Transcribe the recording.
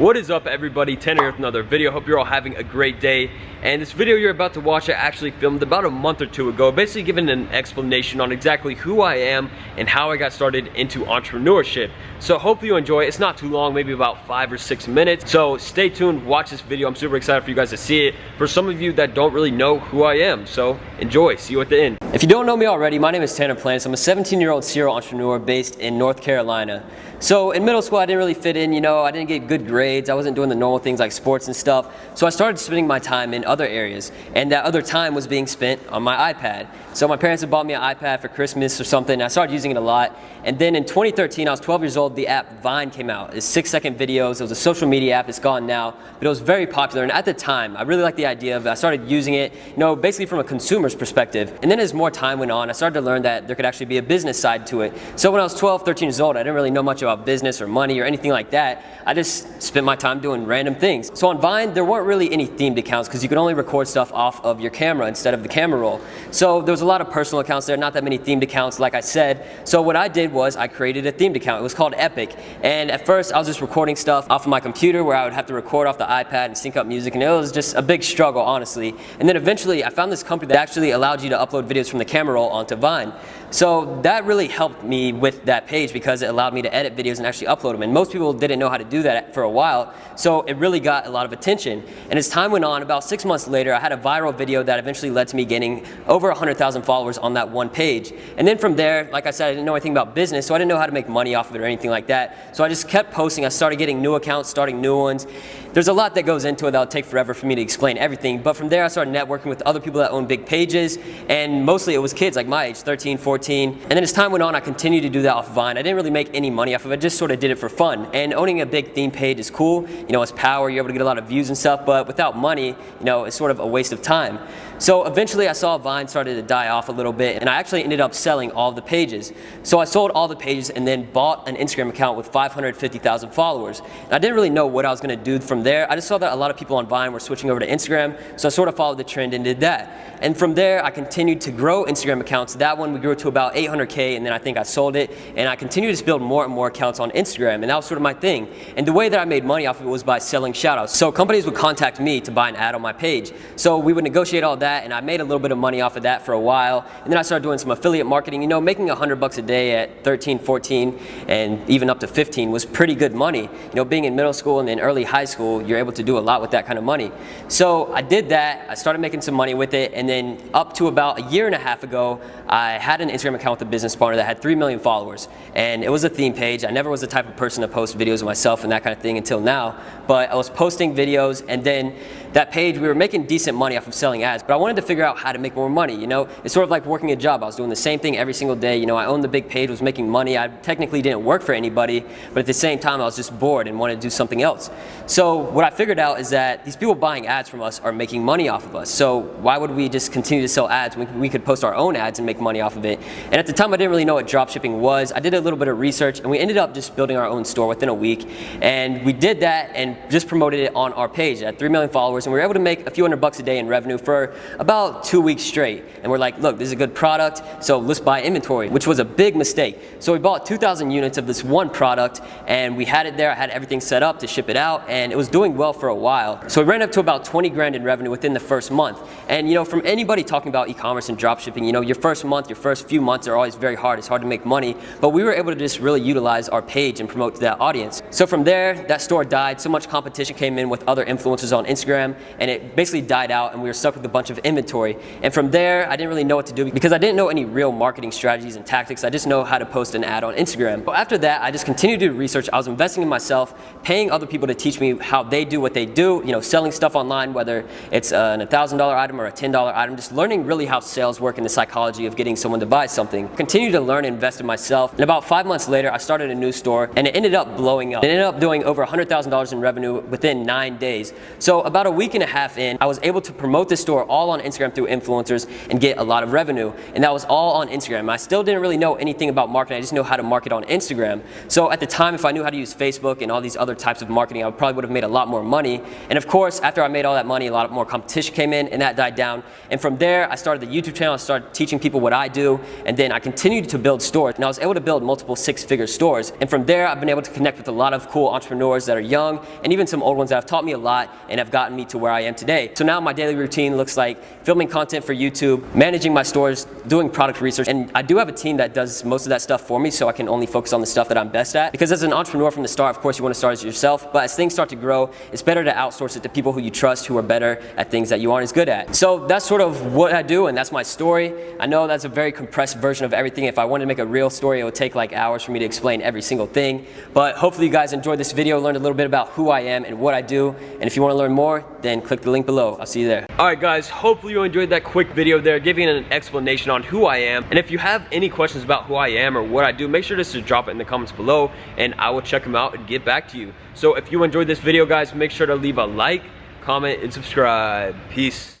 What is up, everybody? Tanner here with another video. Hope you're all having a great day. And this video you're about to watch I actually filmed about a month or two ago, basically giving an explanation on exactly who I am and how I got started into entrepreneurship. So hopefully you enjoy it. It's not too long, maybe about 5 or 6 minutes. So stay tuned, watch this video. I'm super excited for you guys to see it. For some of you that don't really know who I am, so enjoy. See you at the end. If you don't know me already, my name is Tanner Plantis. I'm a 17-year-old serial entrepreneur based in North Carolina. So in middle school, I didn't really fit in, I didn't get good grades. I wasn't doing the normal things like sports and stuff. So I started spending my time in other areas. And that other time was being spent on my iPad. So my parents had bought me an iPad for Christmas or something, and I started using it a lot. And then in 2013, I was 12 years old, the app Vine came out. It's 6-second videos. It was a social media app. It's gone now, but it was very popular. And at the time, I really liked the idea of it. I started using it, basically from a consumer's perspective. And then as more time went on, I started to learn that there could actually be a business side to it. So when I was 12, 13 years old, I didn't really know much about business or money or anything like that. I just spent my time doing random things. So on Vine, there weren't really any themed accounts because you could only record stuff off of your camera instead of the camera roll. So there was a lot of personal accounts there, not that many themed accounts, like I said. So what I did was I created a themed account. It was called Epic. And at first, I was just recording stuff off of my computer where I would have to record off the iPad and sync up music, and it was just a big struggle, honestly. And then eventually, I found this company that actually allowed you to upload videos from the camera roll onto Vine. So that really helped me with that page because it allowed me to edit videos and actually upload them. And most people didn't know how to do that for a while, so it really got a lot of attention. And as time went on, about 6 months later, I had a viral video that eventually led to me gaining over 100,000 followers on that one page. And then from there, like I said, I didn't know anything about business, so I didn't know how to make money off of it or anything like that. So I just kept posting. I started getting new accounts, starting new ones. There's a lot that goes into it that'll take forever for me to explain everything, but from there I started networking with other people that own big pages, and mostly it was kids like my age, 13, 14. And then as time went on, I continued to do that off Vine. I didn't really make any money off of it, just sort of did it for fun. And owning a big theme page is cool, it's power, you're able to get a lot of views and stuff, but without money, it's sort of a waste of time. So eventually I saw Vine started to die off a little bit, and I actually ended up selling all the pages. So I sold all the pages and then bought an Instagram account with 550,000 followers. And I didn't really know what I was gonna do from there. I just saw that a lot of people on Vine were switching over to Instagram, so I sort of followed the trend and did that. And from there, I continued to grow Instagram accounts. That one, we grew to about 800K, and then I think I sold it, and I continued to build more and more accounts on Instagram, and that was sort of my thing. And the way that I made money off of it was by selling shoutouts. So companies would contact me to buy an ad on my page. So we would negotiate all that, and I made a little bit of money off of that for a while. And then I started doing some affiliate marketing. Making $100 a day at 13, 14, and even up to 15 was pretty good money. Being in middle school and then early high school, you're able to do a lot with that kind of money. So I did that. I started making some money with it, and then up to about a year and a half ago, I had an Instagram account with a business partner that had 3 million followers, and it was a theme page. I never was the type of person to post videos of myself and that kind of thing until now, but I was posting videos, and then that page, we were making decent money off of selling ads, but I wanted to figure out how to make more money. It's sort of like working a job. I was doing the same thing every single day. I owned the big page, was making money. I technically didn't work for anybody, but at the same time, I was just bored and wanted to do something else. So what I figured out is that these people buying ads from us are making money off of us. So why would we just continue to sell ads when we could post our own ads and make money off of it? And at the time, I didn't really know what dropshipping was. I did a little bit of research, and we ended up just building our own store within a week. And we did that and just promoted it on our page at 3 million followers, and we were able to make a few $100 a day in revenue for about 2 weeks straight. And we're like, look, this is a good product, so let's buy inventory, which was a big mistake. So we bought 2,000 units of this one product, and we had it there. I had everything set up to ship it out, and it was doing well for a while. So we ran up to about 20 grand in revenue within the first month. And from anybody talking about e-commerce and dropshipping, your first month, your first few months are always very hard. It's hard to make money, but we were able to just really utilize our page and promote to that audience. So from there, that store died. So much competition came in with other influencers on Instagram, and it basically died out, and we were stuck with a bunch of inventory. And from there, I didn't really know what to do because I didn't know any real marketing strategies and tactics. I just know how to post an ad on Instagram. But after that, I just continued to do research. I was investing in myself, paying other people to teach me how they do what they do, selling stuff online, whether it's an $1,000 item or a $10 item, just learning really how sales work and the psychology of getting someone to buy something. Continue to learn and invest in myself. And about 5 months later, I started a new store, and it ended up blowing up. It ended up doing over $100,000 in revenue within 9 days. So about a week and a half in, I was able to promote this store all on Instagram through influencers and get a lot of revenue. And that was all on Instagram. I still didn't really know anything about marketing. I just know how to market on Instagram. So at the time, if I knew how to use Facebook and all these other types of marketing, I probably would have made a lot more money. And of course, after I made all that money, a lot more competition came in and that died down. And from there, I started the YouTube channel. I started teaching people what I do. And then I continued to build stores. And I was able to build multiple six-figure stores. And from there, I've been able to connect with a lot of cool entrepreneurs that are young and even some old ones that have taught me a lot and have gotten me to where I am today. So now my daily routine looks like filming content for YouTube, managing my stores, doing product research. And I do have a team that does most of that stuff for me, so I can only focus on the stuff that I'm best at. Because as an entrepreneur from the start, of course, you want to start as yourself. But as things start to grow, it's better to outsource it to people who you trust, who are better at things that you aren't as good at. So that's sort of what I do, and that's my story. I know that's a very compressed version of everything. If I wanted to make a real story, it would take like hours for me to explain every single thing. But hopefully you guys enjoyed this video, learned a little bit about who I am and what I do. And if you want to learn more, then click the link below. I'll see you there. All right, guys, hopefully you enjoyed that quick video there, giving an explanation on who I am. And if you have any questions about who I am or what I do, make sure just to drop it in the comments below, and I will check them out and get back to you. So if you enjoyed this video, guys, make sure to leave a like, comment, and subscribe. Peace.